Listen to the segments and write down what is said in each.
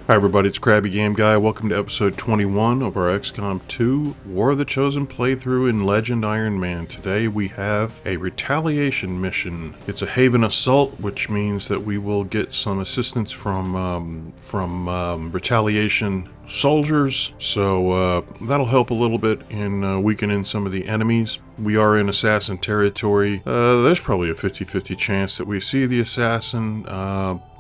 Hi everybody, it's Krabby Game Guy. Welcome to episode 21 of our XCOM2 War of the Chosen playthrough in Legend Ironman. Today we have a Retaliation mission. It's a Haven Assault, which means that we will get some assistance from Retaliation soldiers, so that'll help a little bit in weakening some of the enemies. We are in assassin territory. There's probably a 50-50 chance that we see the assassin.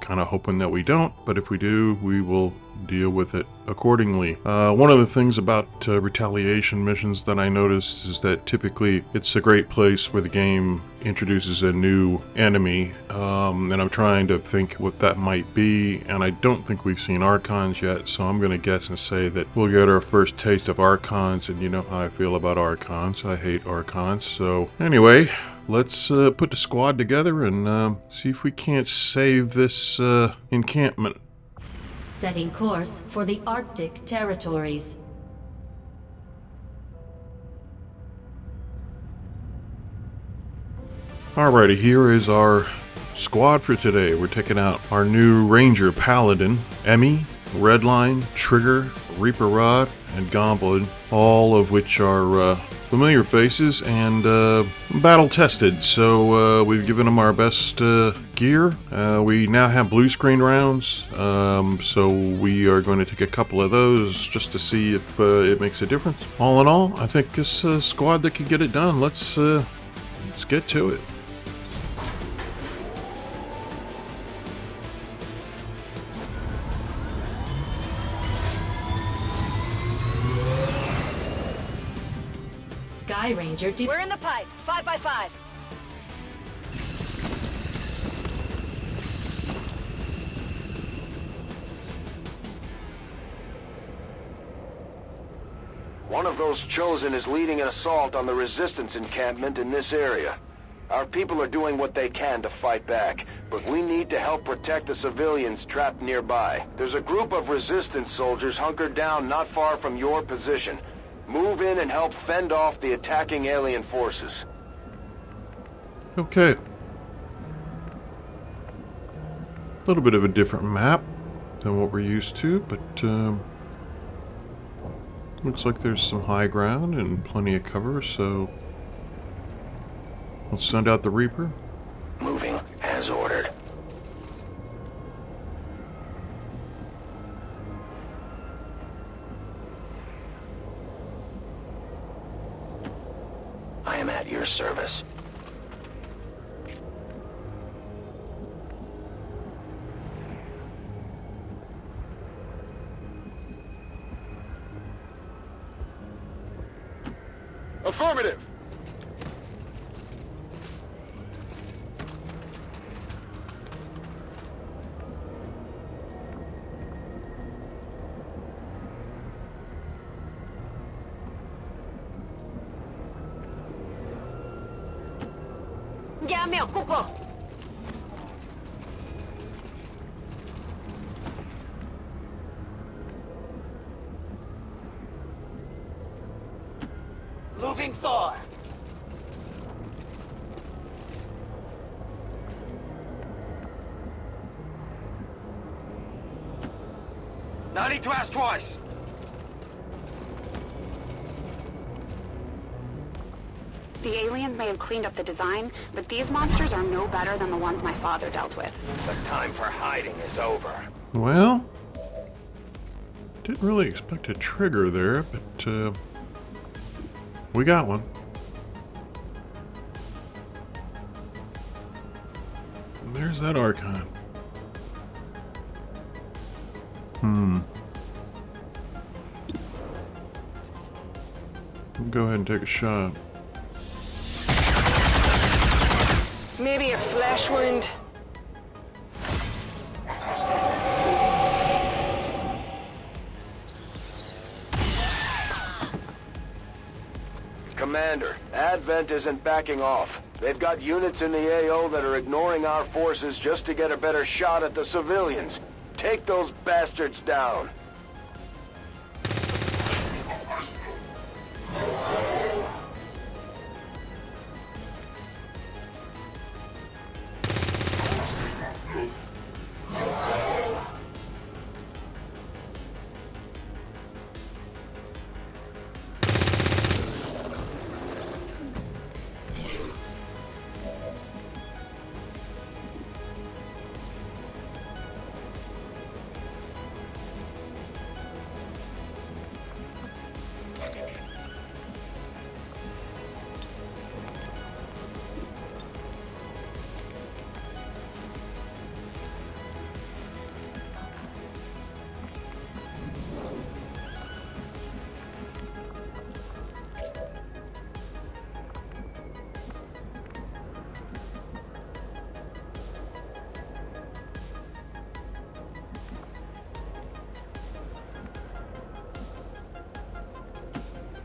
Kind of hoping that we don't, but if we do, we will deal with it accordingly. One of the things about retaliation missions that I noticed is that typically it's a great place where the game introduces a new enemy, and I'm trying to think what that might be, and I don't think we've seen Archons yet, so I'm going to guess and say that we'll get our first taste of Archons, and you know how I feel about Archons. I hate Archons, so anyway, let's put the squad together and see if we can't save this encampment. Setting course for the Arctic territories. Alrighty, here is our squad for today. We're taking out our new Ranger Paladin, Emmy, Redline, Trigger, Reaper Rod, and Goblin, all of which are familiar faces and battle tested. So we've given them our best gear. We now have blue screen rounds, so we are going to take a couple of those just to see if it makes a difference. All in all, I think this squad that can get it done. Let's get to it. Sky Ranger, we're in the pipe. 5x5. One of those chosen is leading an assault on the resistance encampment in this area. Our people are doing what they can to fight back, but we need to help protect the civilians trapped nearby. There's a group of resistance soldiers hunkered down not far from your position. Move in and help fend off the attacking alien forces. Okay. A little bit of a different map than what we're used to, but looks like there's some high ground and plenty of cover, so we'll send out the Reaper. Moving as ordered. I am at your service. Affirmative! Ya me ocupo. Moving forward. Not need to ask twice. The aliens may have cleaned up the design, but these monsters are no better than the ones my father dealt with. The time for hiding is over. Well, didn't really expect a trigger there, but we got one. And there's that Archon. We'll go ahead and take a shot. Maybe a flesh wound. Commander, Advent isn't backing off. They've got units in the AO that are ignoring our forces just to get a better shot at the civilians. Take those bastards down.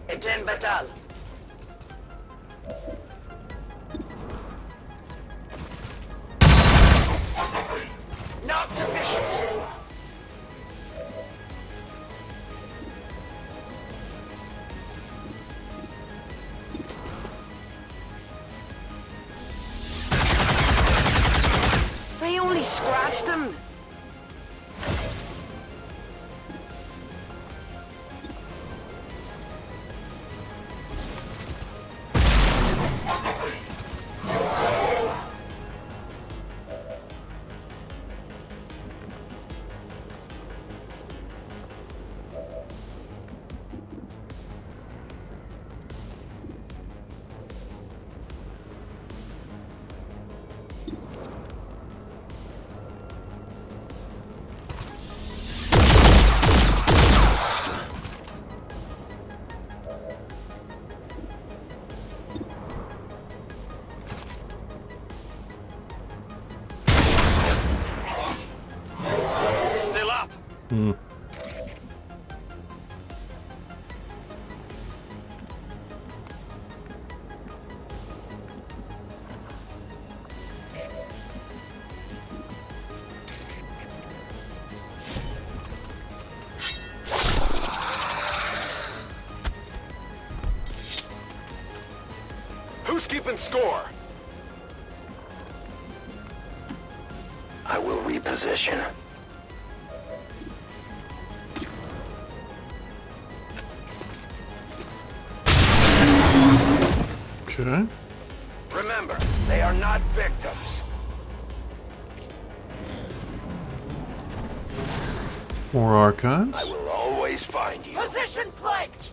Etienne Batal. Not sufficient. I only scratched him. Still up. Who's keeping score? I will reposition. Okay. Remember, they are not victims. More archives. I will always find you. Position flanked.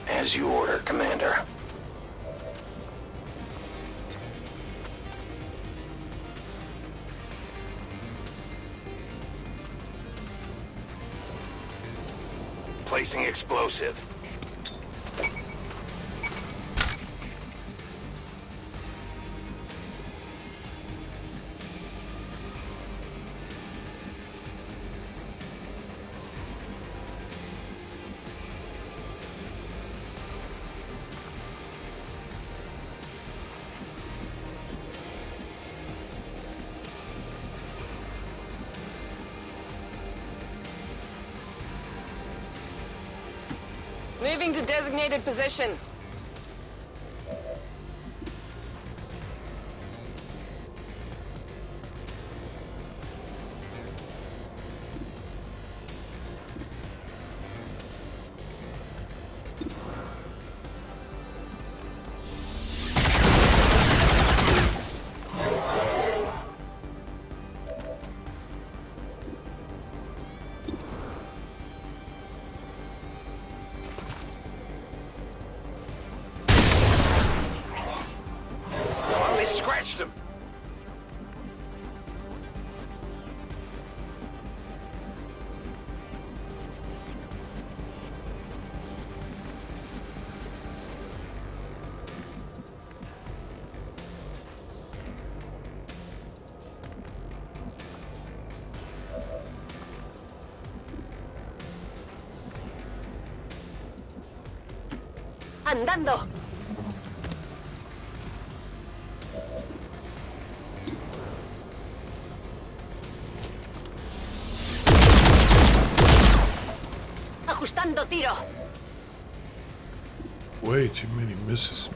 As you order, Commander. Placing explosive. Moving to designated position. Only scratched him. Andando. Ajustando tiro. Way too many misses.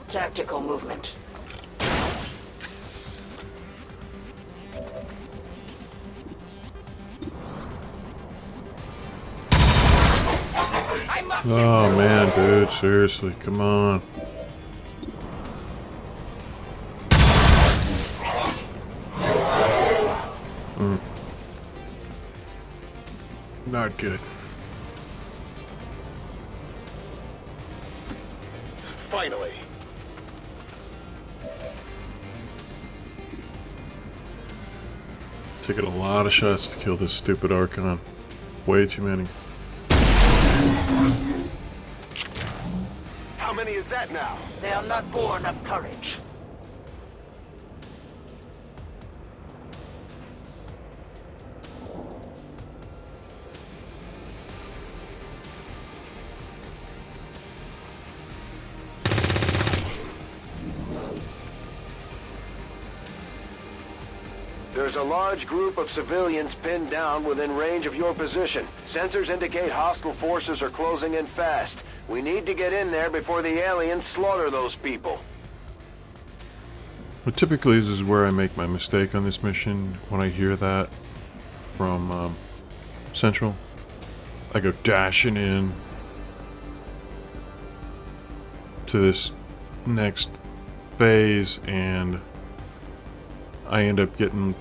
Tactical movement. Oh man, dude, seriously, come on. Not good. Finally. Taking a lot of shots to kill this stupid Archon. Way too many. How many is that now? They are not born of courage. There's a large group of civilians pinned down within range of your position. Sensors indicate hostile forces are closing in fast. We need to get in there before the aliens slaughter those people. Well, typically this is where I make my mistake on this mission. When I hear that from Central, I go dashing in to this next phase and I end up getting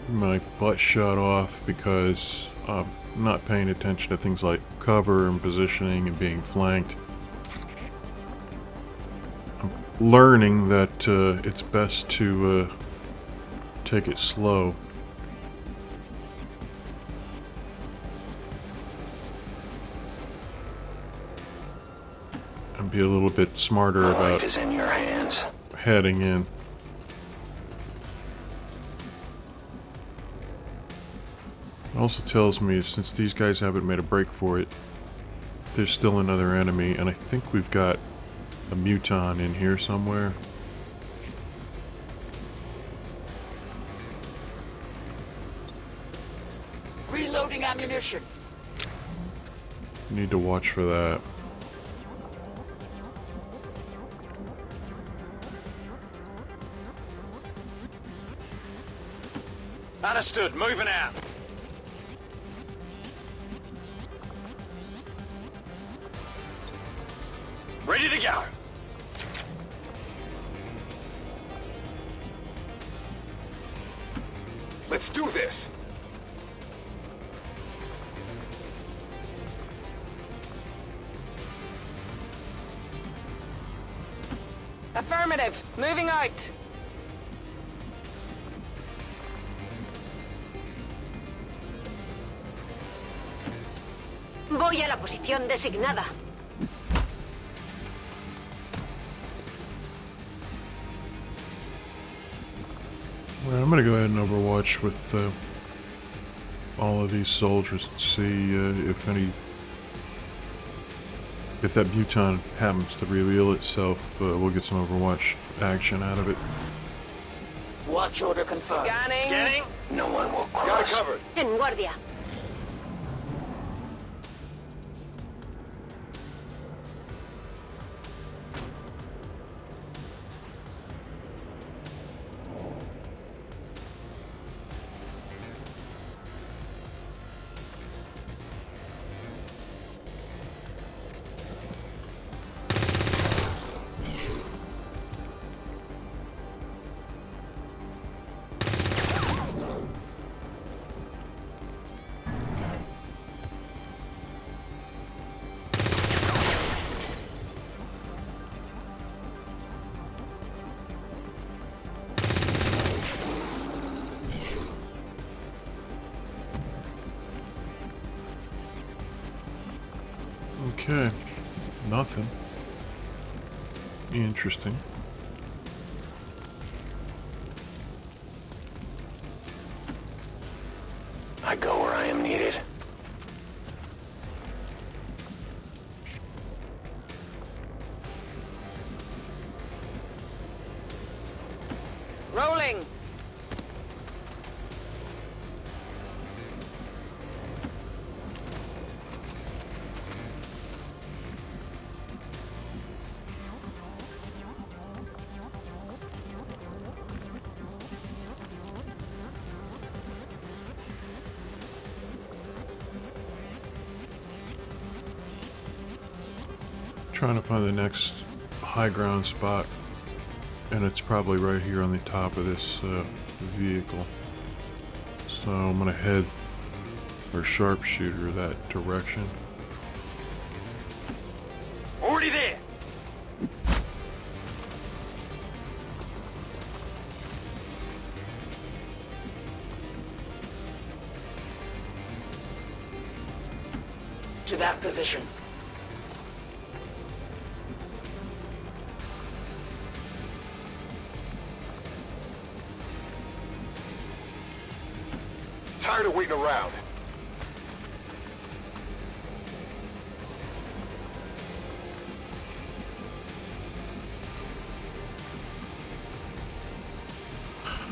my butt shot off because I'm not paying attention to things like cover and positioning and being flanked. I'm learning that it's best to take it slow. And be a little bit smarter about Life is in your hands. heading in. It also tells me since these guys haven't made a break for it, there's still another enemy, and I think we've got a muton in here somewhere. Reloading ammunition. Need to watch for that. Understood. Moving out. Ready to go. Let's do this. Affirmative. Moving out. Voy a la posición designada. Well, I'm gonna go ahead and overwatch with all of these soldiers and see if that muton happens to reveal itself. We'll get some Overwatch action out of it. Watch order confirmed. Scanning. Scanning. No one will cross. Got it covered. En guardia. Okay, nothing. Interesting. I go where I am needed. Rolling. Trying to find the next high ground spot, and it's probably right here on the top of this vehicle. So I'm gonna head or sharpshooter that direction. Already there! To that position. Tired of waiting around.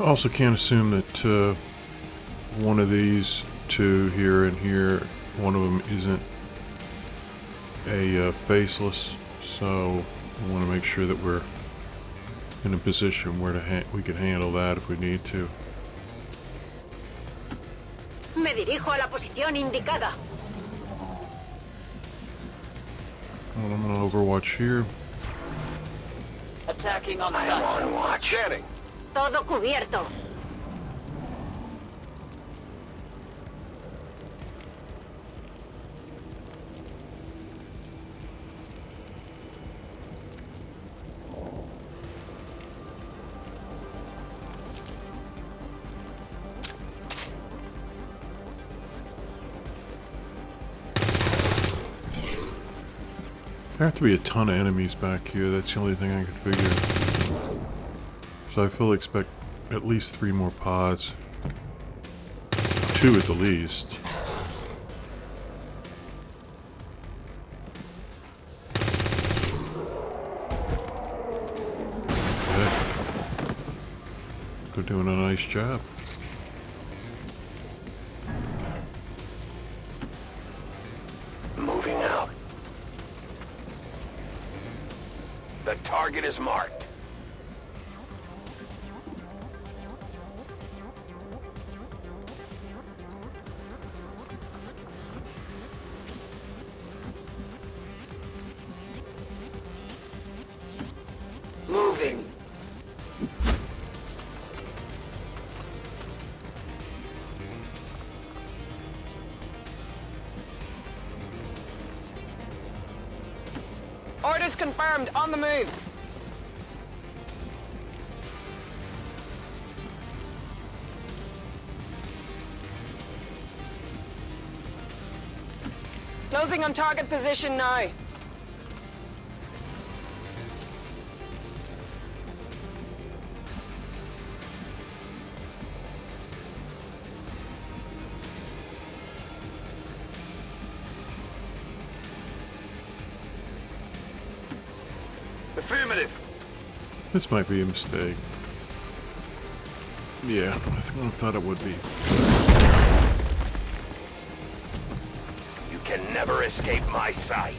I also can't assume that one of these two here and here, one of them isn't a faceless, so I want to make sure that we're in a position where we can handle that if we need to. Me dirijo a la posición indicada. Well, I'm gonna overwatch here. Attacking on I'm sight. on watch. Scanning. Todo cubierto. There have to be a ton of enemies back here. That's the only thing I could figure. So I fully expect at least 3 more pods. 2 at the least. Okay. They're doing a nice job. Moving out. The target is marked. Moving. Orders confirmed. On the move. Closing on target position now. Affirmative. This might be a mistake. Yeah, I thought it would be. You can never escape my sight.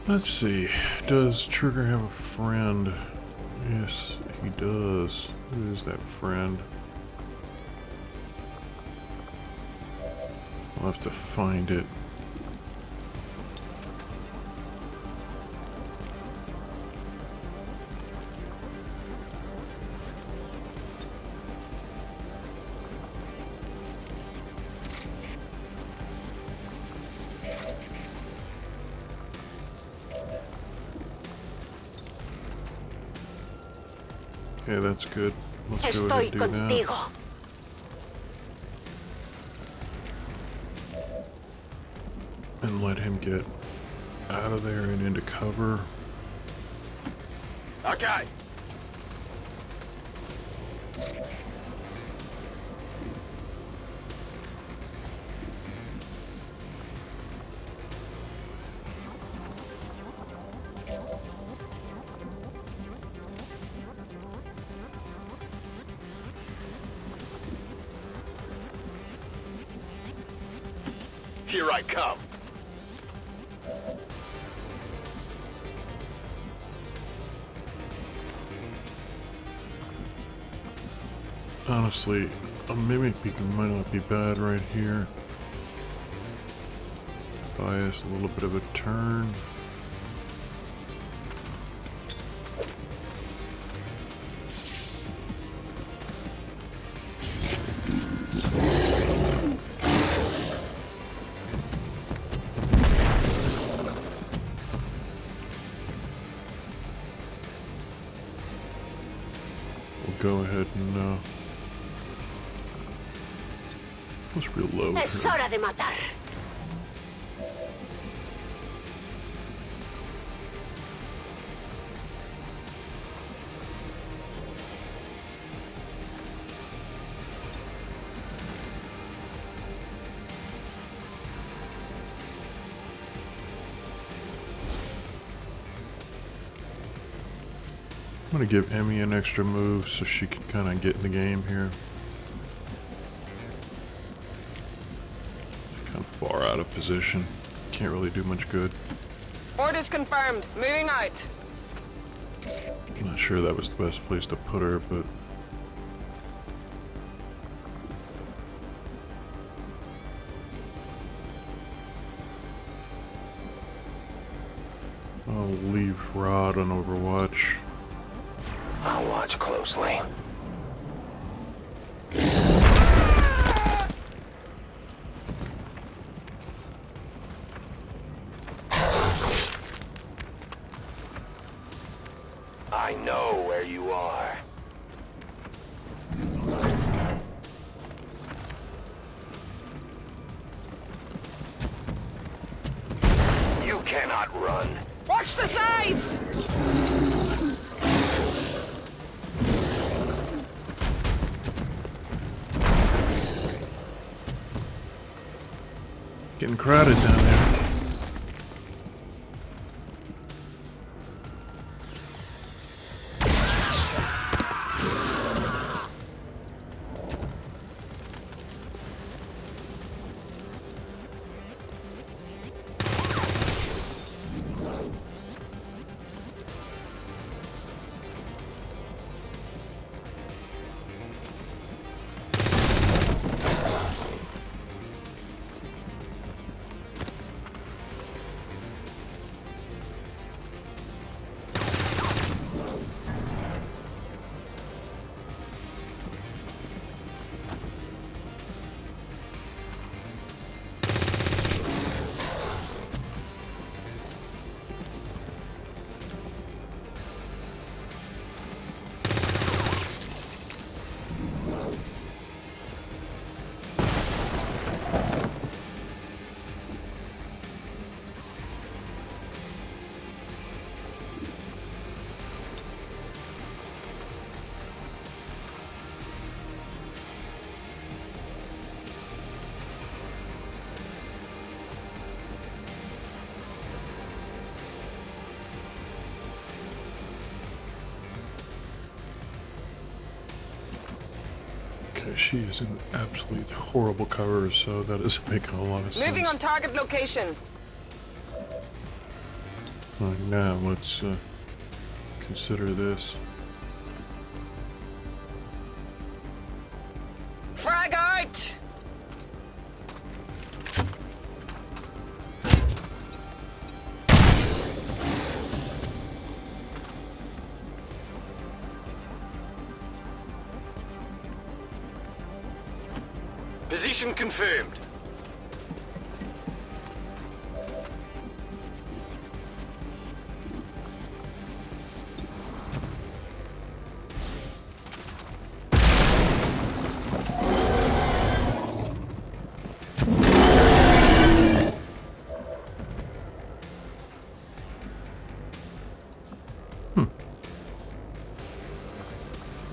Let's see. Does Trigger have a friend? Yes, he does. Who is that friend? I'll have to find it. Yeah, that's good. Let's go ahead Estoy and do that. contigo. And let him get out of there and into cover. Okay. Here I come. Honestly, a mimic beacon might not be bad right here. Buy us a little bit of a turn. We'll go ahead and let's reload Es here. hora de matar. I'm gonna give Emmy an extra move so she can kind of get in the game here. Kind of far out of position. Can't really do much good. Orders confirmed. Moving out. I'm not sure that was the best place to put her, but I'll leave Rod on Overwatch. I'll watch closely. I know where you are. You cannot run. Watch the sides! Getting crowded down there. She is in absolutely horrible cover, so that isn't making a lot of sense. Moving on target location. Alright, now let's consider this. Frag out! Position confirmed.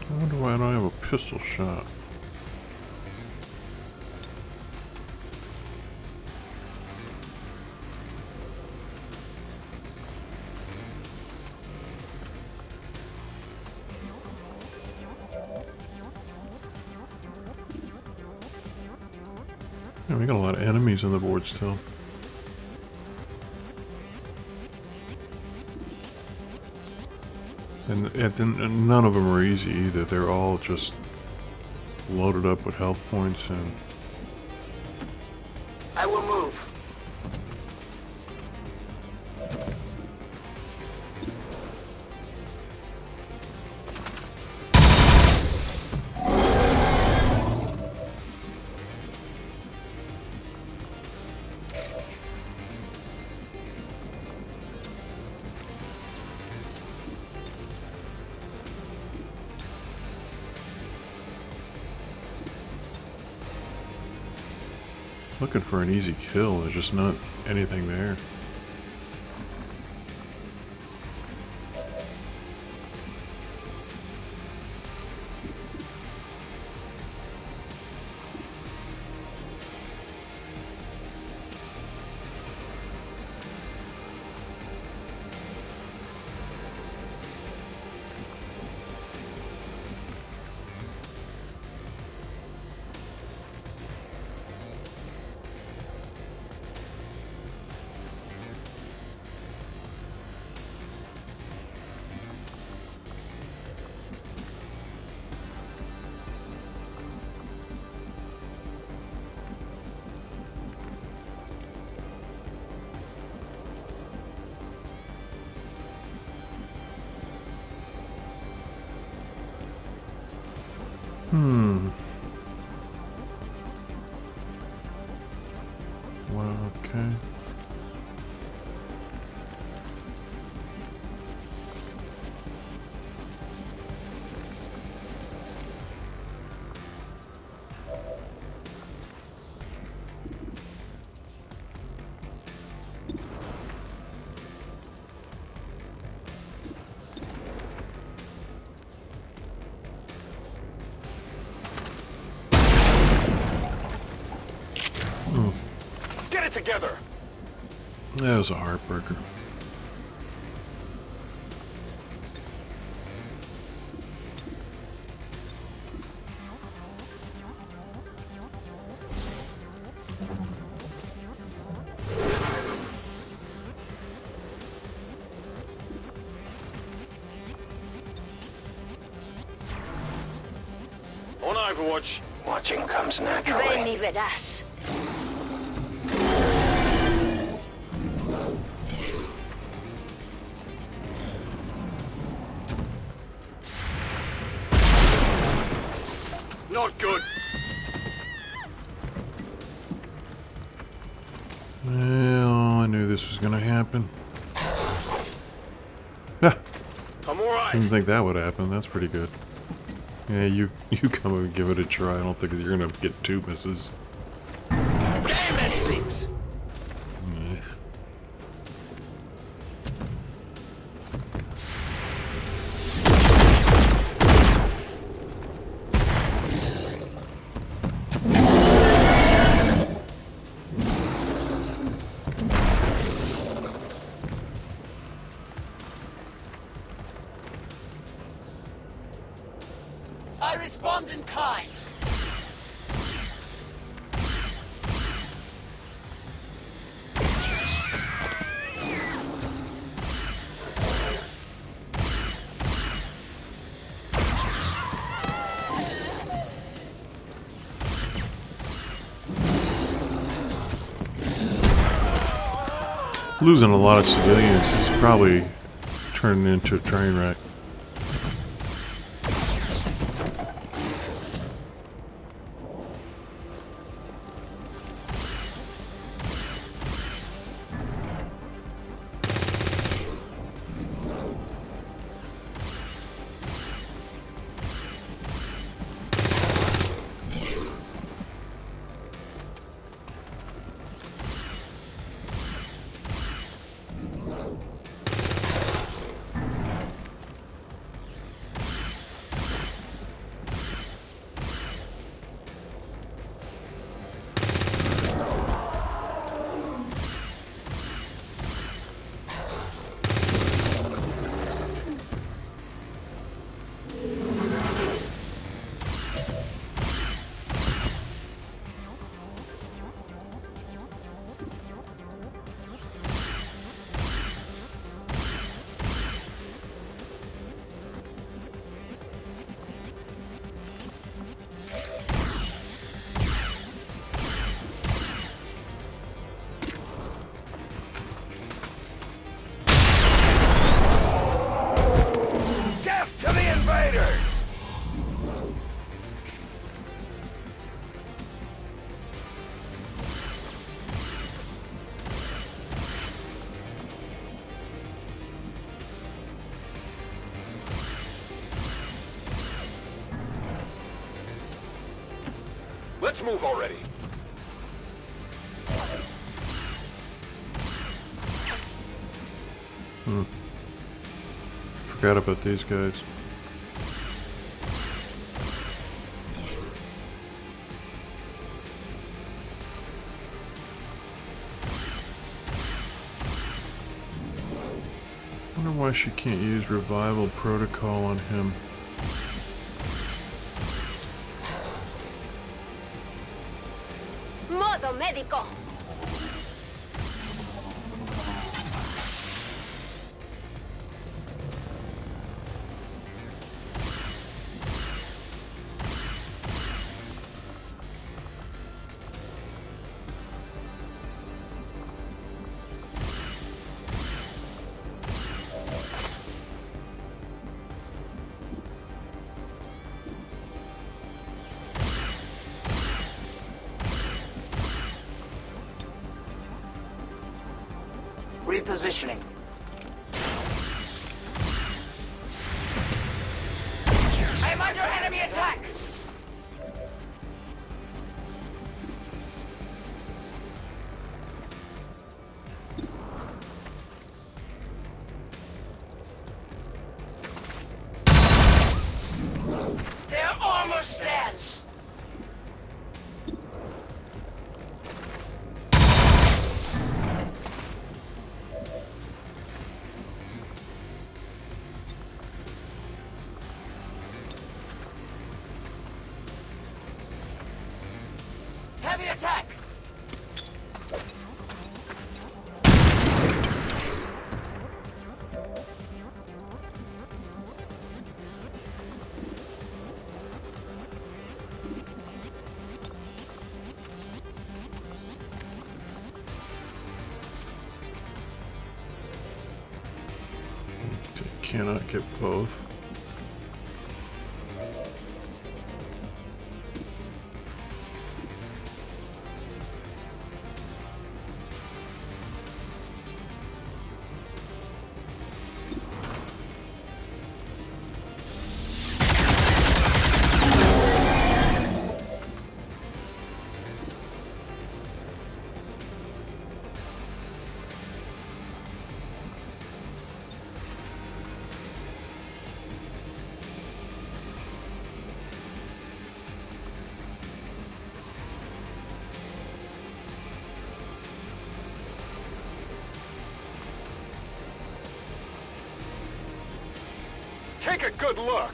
I wonder why I don't have a pistol shot. Yeah, we got a lot of enemies on the board still. And none of them are easy either. They're all just loaded up with health points and... I will move. Looking for an easy kill, there's just not anything there. Well, okay. Get it together! That was a heartbreaker. On Overwatch. Watching comes Ven naturally. y verás. Not good. Well, I knew this was gonna happen. Ah, I'm alright. didn't think that would happen. That's pretty good. Yeah, you come and give it a try. I don't think you're gonna get 2 misses. Damn it, things. Yeah. I respond in kind. Losing a lot of civilians is probably turning into a train wreck. Let's move already. Forgot about these guys. Wonder why she can't use revival protocol on him. Modo médico. Repositioning. I am under enemy attack! Their armor stands! Heavy attack! Cannot get both. Take a good look.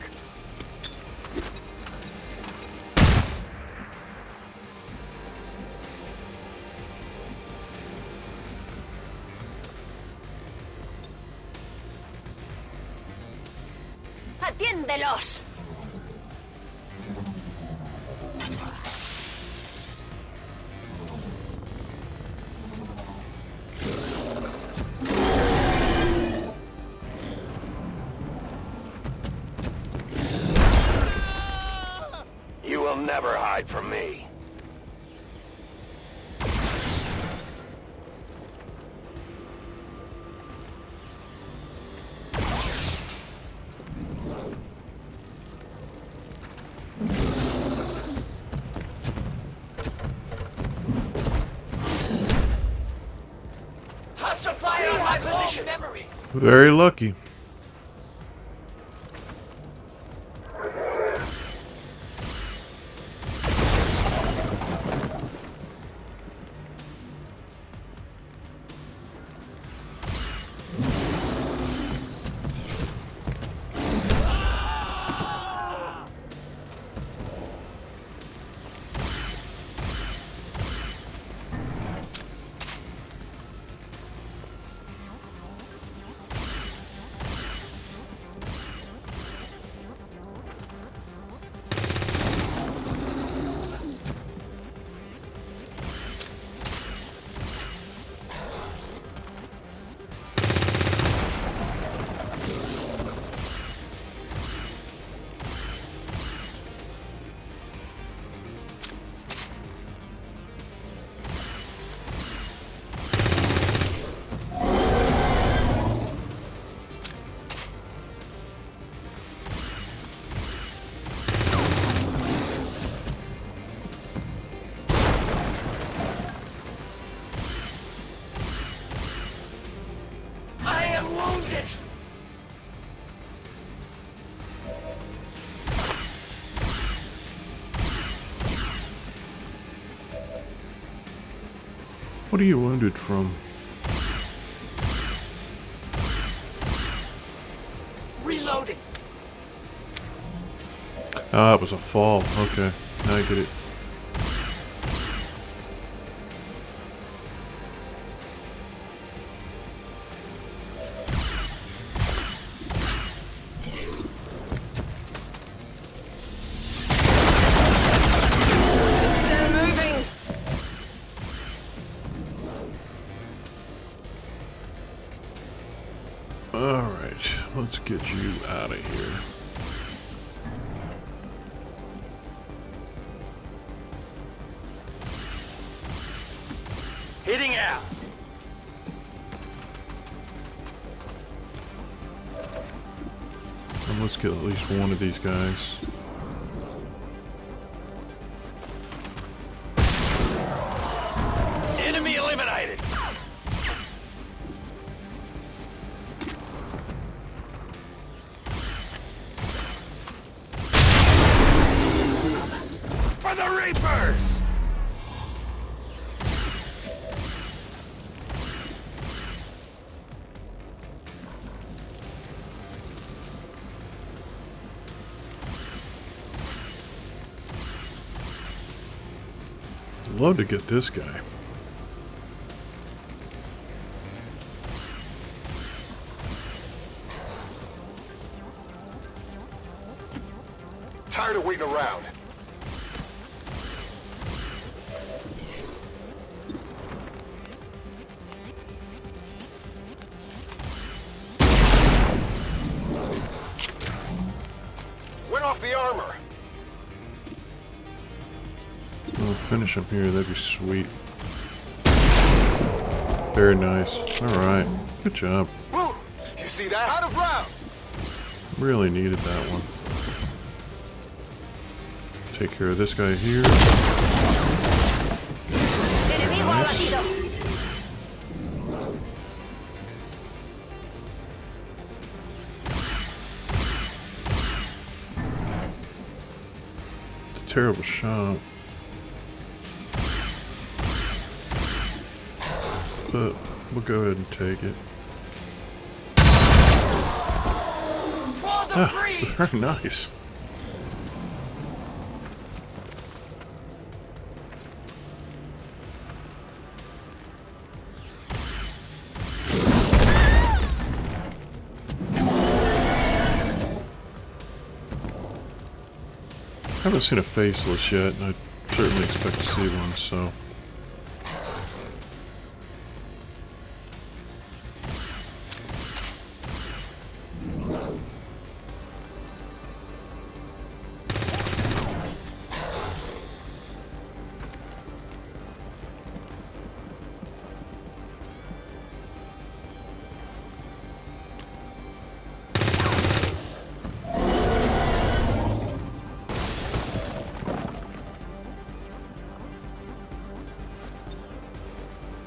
Atiéndelos. You will never hide from me. Hostile fire on my position! Memories! Very lucky. wounded! What are you wounded from? Reloading! Ah, it was a fall. Okay, now I get it. Still moving. Alright, let's get you out of here. Hitting out! And let's get at least one of these guys. Enemy eliminated! For the Reapers! I'd love to get this guy. Tired of waiting around. Went off the armor. I'll finish him here, that'd be sweet. Very nice. Alright, good job. Woo! You see that? Out of rounds. Really needed that one. Take care of this guy here. Enemigo abatido. It's a terrible shot. But we'll go ahead and take it. For the Ah, breed! very nice. I haven't seen a faceless yet, and I certainly expect to see one, so...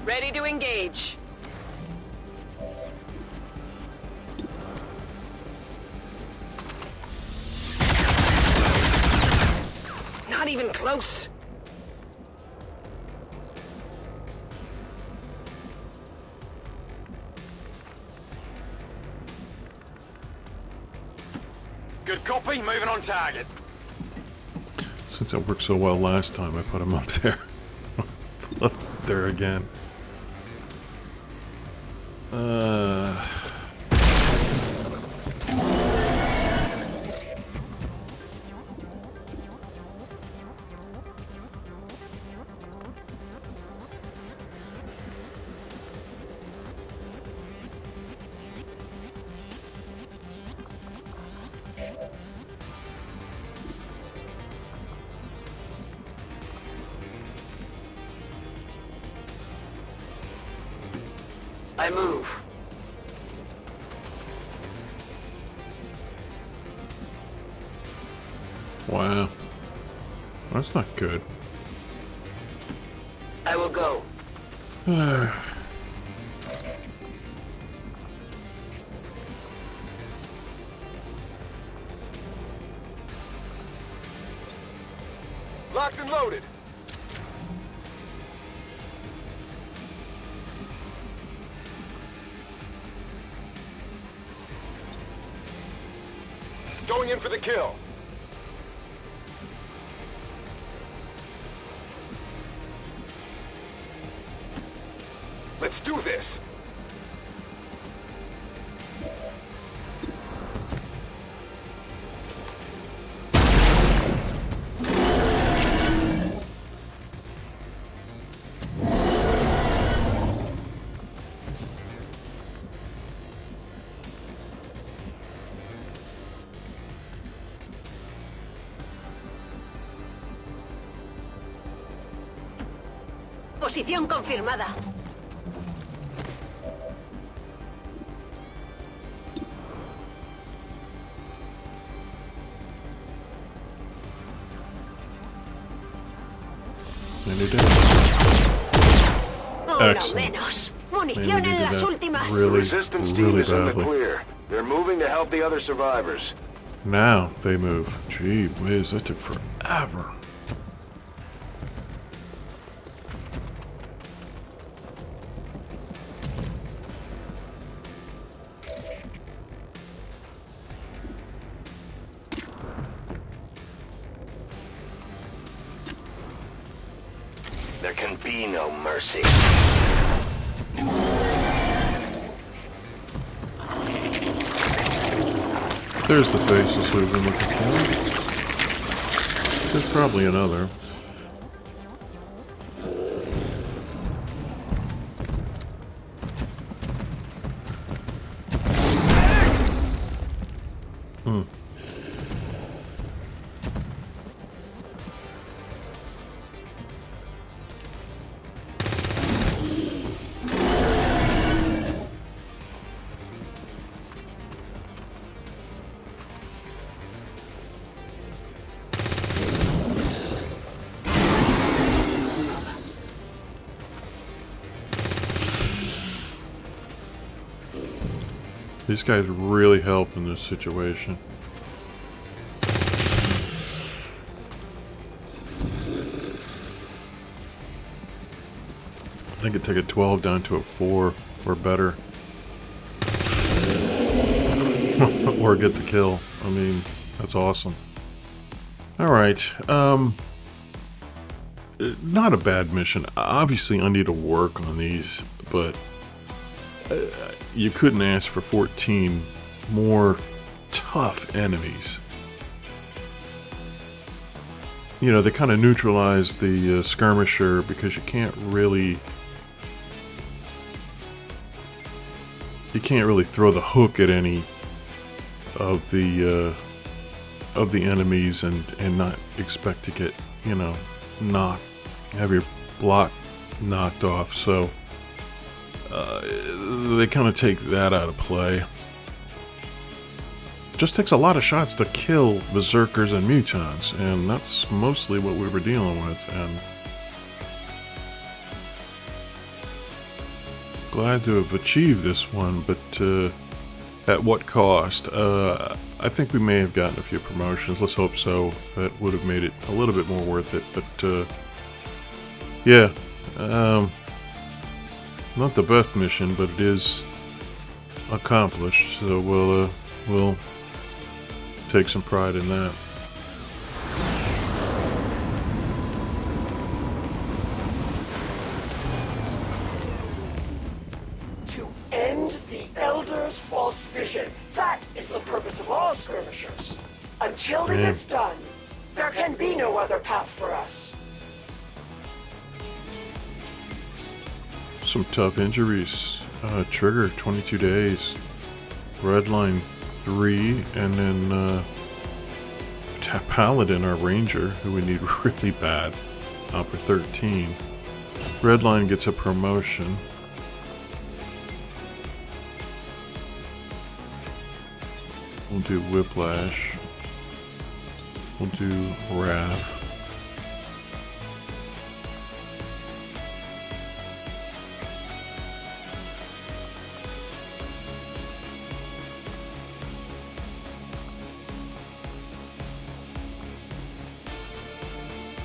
Ready to engage. Not even close. Good copy, moving on target. Since that worked so well last time, I put him up there. Up there again. I move. Wow. That's not good. I will go. Locked and loaded. Going in for the kill. Let's do this. Posición confirmada. And he did. Uno Excellent. menos. Man, we Munición en did las that últimas. really, Resistance team really is in the badly. clear. They're moving to help the other survivors. Now they move. Gee whiz, that took forever. There can be no mercy. There's the faceless we've been looking for. There's probably another. These guys really help in this situation. I could take a 12 down to a 4 or better. Or get the kill. I mean, that's awesome. Alright, not a bad mission. Obviously I need to work on these, but you couldn't ask for 14 more tough enemies. You know, they kind of neutralize the skirmisher because you can't really throw the hook at any of the enemies and not expect to get, you know, have your block knocked off. So they kind of take that out of play. Just takes a lot of shots to kill berserkers and mutants, and that's mostly what we were dealing with. And glad to have achieved this one, but at what cost? I think we may have gotten a few promotions. Let's hope so. That would have made it a little bit more worth it. But yeah, not the best mission, but it is accomplished. So we'll take some pride in that. To end the Elder's false vision. That is the purpose of all skirmishers. Until it is done, there can be no other path for us. Some tough injuries. Trigger, 22 days. Redline, 3. And then Paladin, our ranger, who we need really bad, for 13. Redline gets a promotion. We'll do Whiplash. We'll do Wrath.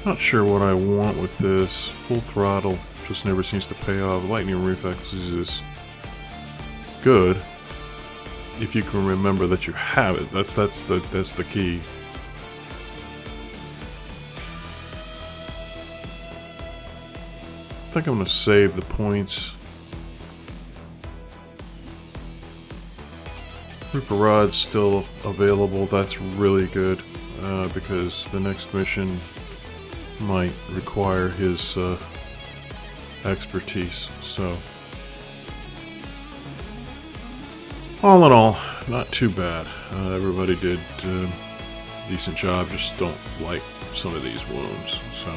Not sure what I want with this. Full throttle just never seems to pay off. Lightning reflexes is good if you can remember that you have it. That's the key. I think I'm going to save the points. Reaper Rod's still available. That's really good because the next mission might require his expertise. So, all in all, not too bad. Everybody did a decent job. Just don't like some of these wounds. So,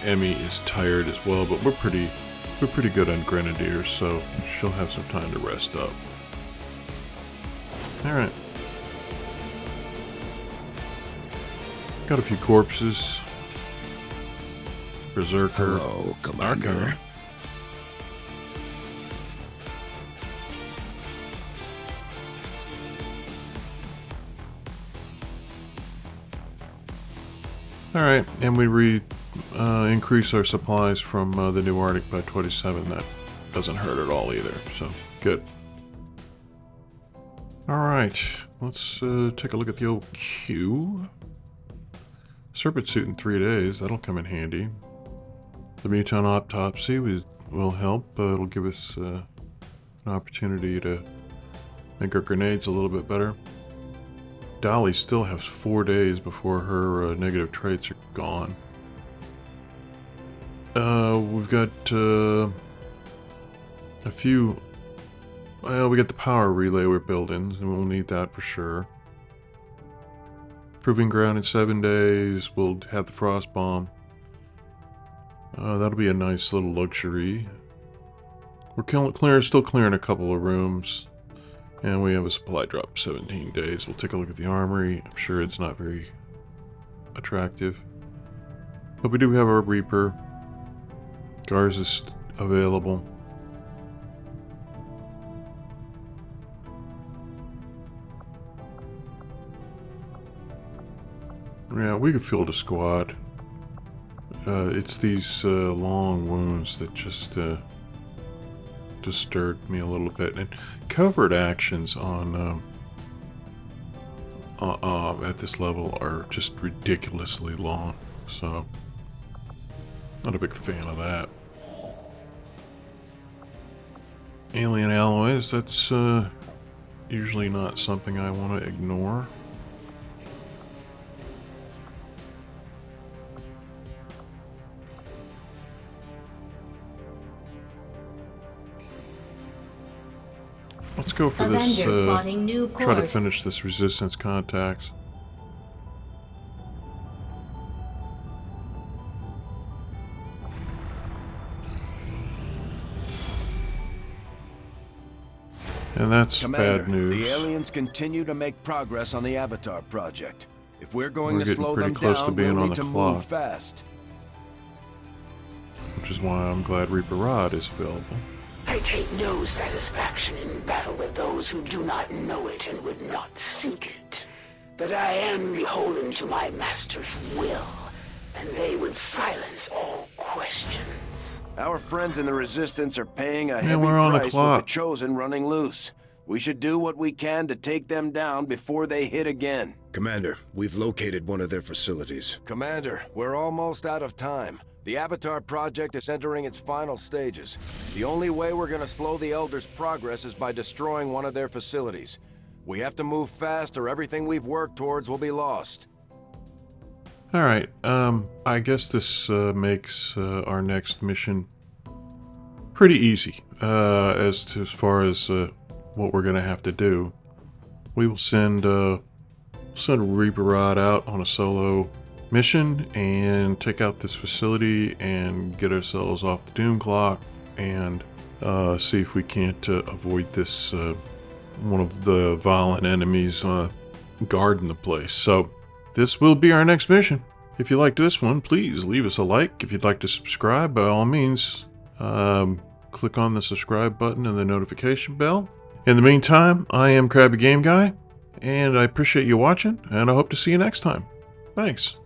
Emmy is tired as well, but we're pretty good on Grenadiers, so she'll have some time to rest up. All right. Got a few corpses. Berserker. Hello, Commander. Alright, and we increase our supplies from the New Arctic by 27. That doesn't hurt at all either, so good. Alright, let's take a look at the old queue. Serpent suit in 3 days, that'll come in handy. The muton autopsy will help. It'll give us an opportunity to make our grenades a little bit better. Dolly still has 4 days before her negative traits are gone. We've got a few... Well, we got the power relay we're building, and we'll need that for sure. Proving ground in 7 days. We'll have the frost bomb. That'll be a nice little luxury. We're still clearing a couple of rooms. And we have a supply drop 17 days. We'll take a look at the armory. I'm sure it's not very attractive. But we do have our Reaper. Gars is available. Yeah, we could field a squad. It's these long wounds that just disturbed me a little bit. And covert actions on at this level are just ridiculously long. So, not a big fan of that. Alien alloys, that's usually not something I want to ignore. Let's go for this, plotting new try to course. finish this resistance contacts. And that's Commander, bad news. the aliens continue to make progress on the Avatar project. If we're going We're to getting slow pretty them close down, to being we'll on need the to clock. move fast. Which is why I'm glad Reaper Rod is available. I take no satisfaction in battle with those who do not know it and would not seek it. But I am beholden to my master's will, and they would silence all questions. Our friends in the Resistance are paying a Yeah, heavy we're on the price with clock. the Chosen running loose. We should do what we can to take them down before they hit again. Commander, we've located one of their facilities. Commander, we're almost out of time. The Avatar project is entering its final stages. The only way we're gonna slow the Elders' progress is by destroying one of their facilities. We have to move fast or everything we've worked towards will be lost. Alright, I guess this makes our next mission pretty easy as far as what we're going to have to do. We will send Reaper Rod out on a solo mission and take out this facility and get ourselves off the doom clock and see if we can't avoid this one of the violent enemies guarding the place. So this will be our next mission. If you liked this one, please leave us a like. If you'd like to subscribe, by all means, click on the subscribe button and the notification bell. In the meantime, I am Krabby Game Guy, and I appreciate you watching, and I hope to see you next time. Thanks.